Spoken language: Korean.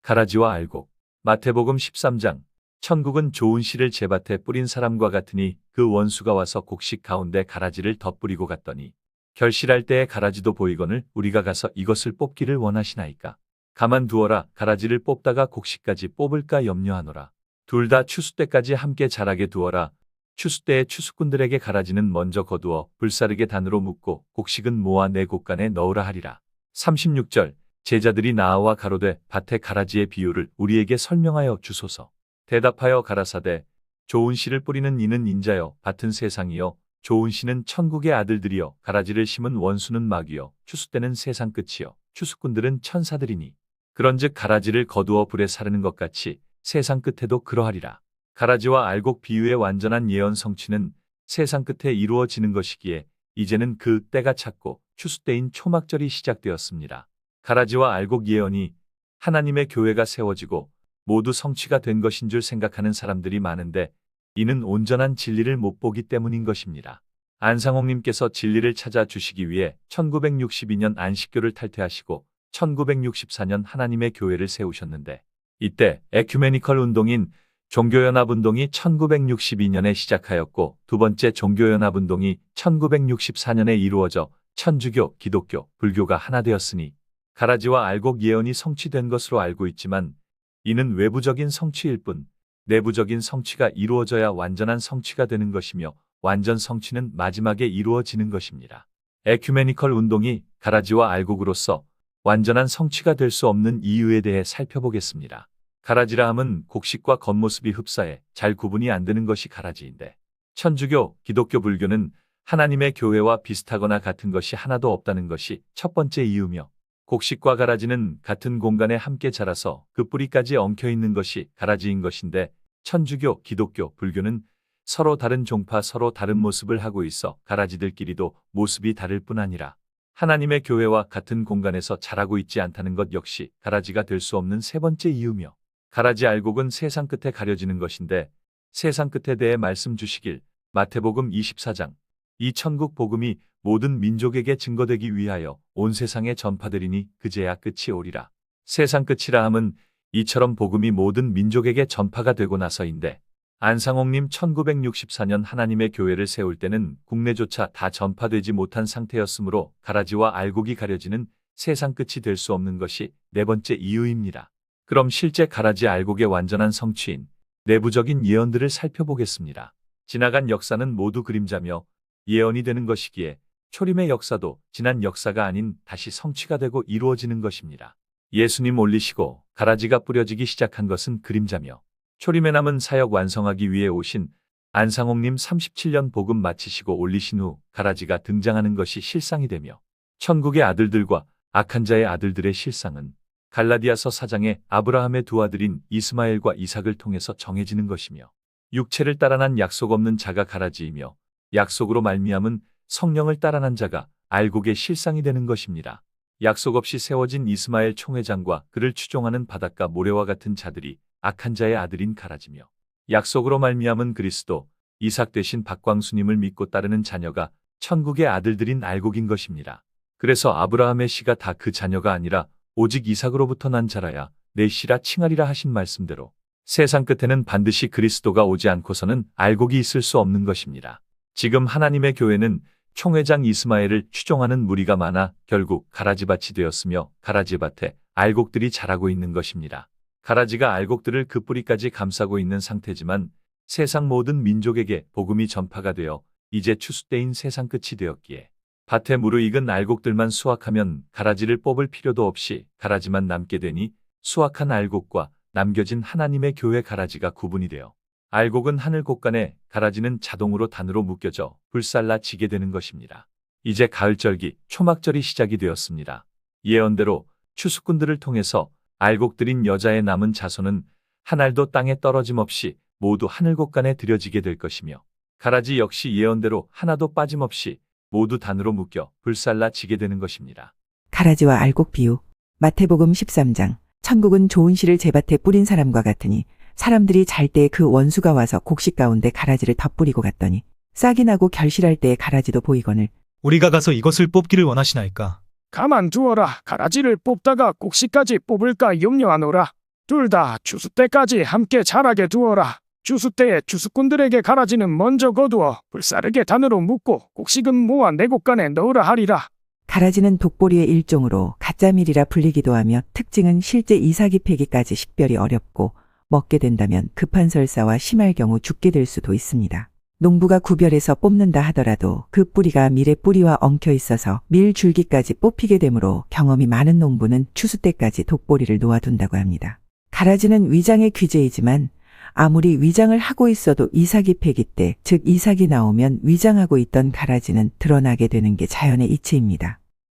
가라지와 알곡. 마태복음 13장. 천국은 좋은 씨를 제밭에 뿌린 사람과 같으니 그 원수가 와서 곡식 가운데 가라지를 덧뿌리고 갔더니 결실할 때에 가라지도 보이거늘 우리가 가서 이것을 뽑기를 원하시나이까. 가만두어라. 가라지를 뽑다가 곡식까지 뽑을까 염려하노라. 둘 다 추수 때까지 함께 자라게 두어라. 추수 때에 추수꾼들에게 가라지는 먼저 거두어 불사르게 단으로 묶고 곡식은 모아 내 곳간에 넣으라 하리라. 36절. 제자들이 나아와 가로되 밭의 가라지의 비유를 우리에게 설명하여 주소서. 대답하여 가라사대 좋은 씨를 뿌리는 이는 인자여 밭은 세상이요 좋은 씨는 천국의 아들들이요 가라지를 심은 원수는 마귀요 추수 때는 세상 끝이요 추수꾼들은 천사들이니 그런즉 가라지를 거두어 불에 사르는 것 같이 세상 끝에도 그러하리라. 가라지와 알곡 비유의 완전한 예언 성취는 세상 끝에 이루어지는 것이기에 이제는 그 때가 찼고 추수 때인 초막절이 시작되었습니다. 가라지와 알곡 예언이 하나님의 교회가 세워지고 모두 성취가 된 것인 줄 생각하는 사람들이 많은데 이는 온전한 진리를 못 보기 때문인 것입니다. 안상홍님께서 진리를 찾아 주시기 위해 1962년 안식교를 탈퇴하시고 1964년 하나님의 교회를 세우셨는데 이때 에큐메니컬 운동인 종교연합운동이 1962년에 시작하였고 두 번째 종교연합운동이 1964년에 이루어져 천주교, 기독교, 불교가 하나 되었으니 가라지와 알곡 예언이 성취된 것으로 알고 있지만 이는 외부적인 성취일 뿐 내부적인 성취가 이루어져야 완전한 성취가 되는 것이며 완전 성취는 마지막에 이루어지는 것입니다. 에큐메니컬 운동이 가라지와 알곡으로서 완전한 성취가 될 수 없는 이유에 대해 살펴보겠습니다. 가라지라 함은 곡식과 겉모습이 흡사해 잘 구분이 안 되는 것이 가라지인데 천주교, 기독교, 불교는 하나님의 교회와 비슷하거나 같은 것이 하나도 없다는 것이 첫 번째 이유며 곡식과 가라지는 같은 공간에 함께 자라서 그 뿌리까지 엉켜 있는 것이 가라지인 것인데 천주교, 기독교, 불교는 서로 다른 종파 서로 다른 모습을 하고 있어 가라지들끼리도 모습이 다를 뿐 아니라 하나님의 교회와 같은 공간에서 자라고 있지 않다는 것 역시 가라지가 될 수 없는 세 번째 이유며 가라지 알곡은 세상 끝에 가려지는 것인데 세상 끝에 대해 말씀 주시길 마태복음 24장 이 천국 복음이 모든 민족에게 증거되기 위하여 온 세상에 전파되리니 그제야 끝이 오리라. 세상 끝이라 함은 이처럼 복음이 모든 민족에게 전파가 되고 나서인데 안상홍님 1964년 하나님의 교회를 세울 때는 국내조차 다 전파되지 못한 상태였으므로 가라지와 알곡이 가려지는 세상 끝이 될 수 없는 것이 네 번째 이유입니다. 그럼 실제 가라지 알곡의 완전한 성취인 내부적인 예언들을 살펴보겠습니다. 지나간 역사는 모두 그림자며 예언이 되는 것이기에 초림의 역사도 지난 역사가 아닌 다시 성취가 되고 이루어지는 것입니다. 예수님 올리시고 가라지가 뿌려지기 시작한 것은 그림자며 초림에 남은 사역 완성하기 위해 오신 안상홍님 37년 복음 마치시고 올리신 후 가라지가 등장하는 것이 실상이 되며 천국의 아들들과 악한 자의 아들들의 실상은 갈라디아서 4장에 아브라함의 두 아들인 이스마엘과 이삭을 통해서 정해지는 것이며 육체를 따라 난 약속 없는 자가 가라지이며 약속으로 말미암은 성령을 따라 난 자가 알곡의 실상이 되는 것입니다. 약속 없이 세워진 이스마엘 총회장과 그를 추종하는 바닷가 모래와 같은 자들이 악한 자의 아들인 가라지며 약속으로 말미암은 그리스도, 이삭 대신 박광수님을 믿고 따르는 자녀가 천국의 아들들인 알곡인 것입니다. 그래서 아브라함의 씨가 다 그 자녀가 아니라 오직 이삭으로부터 난 자라야 내 씨라 칭하리라 하신 말씀대로 세상 끝에는 반드시 그리스도가 오지 않고서는 알곡이 있을 수 없는 것입니다. 지금 하나님의 교회는 총회장 이스마엘을 추종하는 무리가 많아 결국 가라지밭이 되었으며 가라지밭에 알곡들이 자라고 있는 것입니다. 가라지가 알곡들을 그 뿌리까지 감싸고 있는 상태지만 세상 모든 민족에게 복음이 전파가 되어 이제 추수 때인 세상 끝이 되었기에 밭에 무르익은 알곡들만 수확하면 가라지를 뽑을 필요도 없이 가라지만 남게 되니 수확한 알곡과 남겨진 하나님의 교회 가라지가 구분이 되어 알곡은 하늘 곳간에 가라지는 자동으로 단으로 묶여져 불살라 지게 되는 것입니다. 이제 가을절기, 초막절이 시작이 되었습니다. 예언대로 추수꾼들을 통해서 알곡들인 여자의 남은 자손은 한 알도 땅에 떨어짐 없이 모두 하늘 곳간에 들여지게 될 것이며 가라지 역시 예언대로 하나도 빠짐없이 모두 단으로 묶여 불살라 지게 되는 것입니다. 가라지와 알곡 비유. 마태복음 13장. 천국은 좋은 씨를 제밭에 뿌린 사람과 같으니 사람들이 잘 때에 그 원수가 와서 곡식 가운데 가라지를 덧뿌리고 갔더니 싹이 나고 결실할 때에 가라지도 보이거늘 우리가 가서 이것을 뽑기를 원하시나이까. 가만두어라. 가라지를 뽑다가 곡식까지 뽑을까 염려하노라. 둘 다 추수 때까지 함께 자라게 두어라. 추수 때에 추수꾼들에게 가라지는 먼저 거두어 불사르게 단으로 묶고 곡식은 모아 내곡간에 넣으라 하리라. 가라지는 독보리의 일종으로 가짜밀이라 불리기도 하며 특징은 실제 이삭이 패기까지 식별이 어렵고 먹게 된다면 급한 설사와 심할 경우 죽게 될 수도 있습니다. 농부가 구별해서 뽑는다 하더라도 그 뿌리가 밀의 뿌리와 엉켜 있어서 밀 줄기까지 뽑히게 되므로 경험이 많은 농부는 추수 때까지 독보리를 놓아둔다고 합니다. 가라지는 위장의 귀재이지만 아무리 위장을 하고 있어도 이삭이 패기 때, 즉 이삭이 나오면 위장하고 있던 가라지는 드러나게 되는 게 자연의 이치입니다.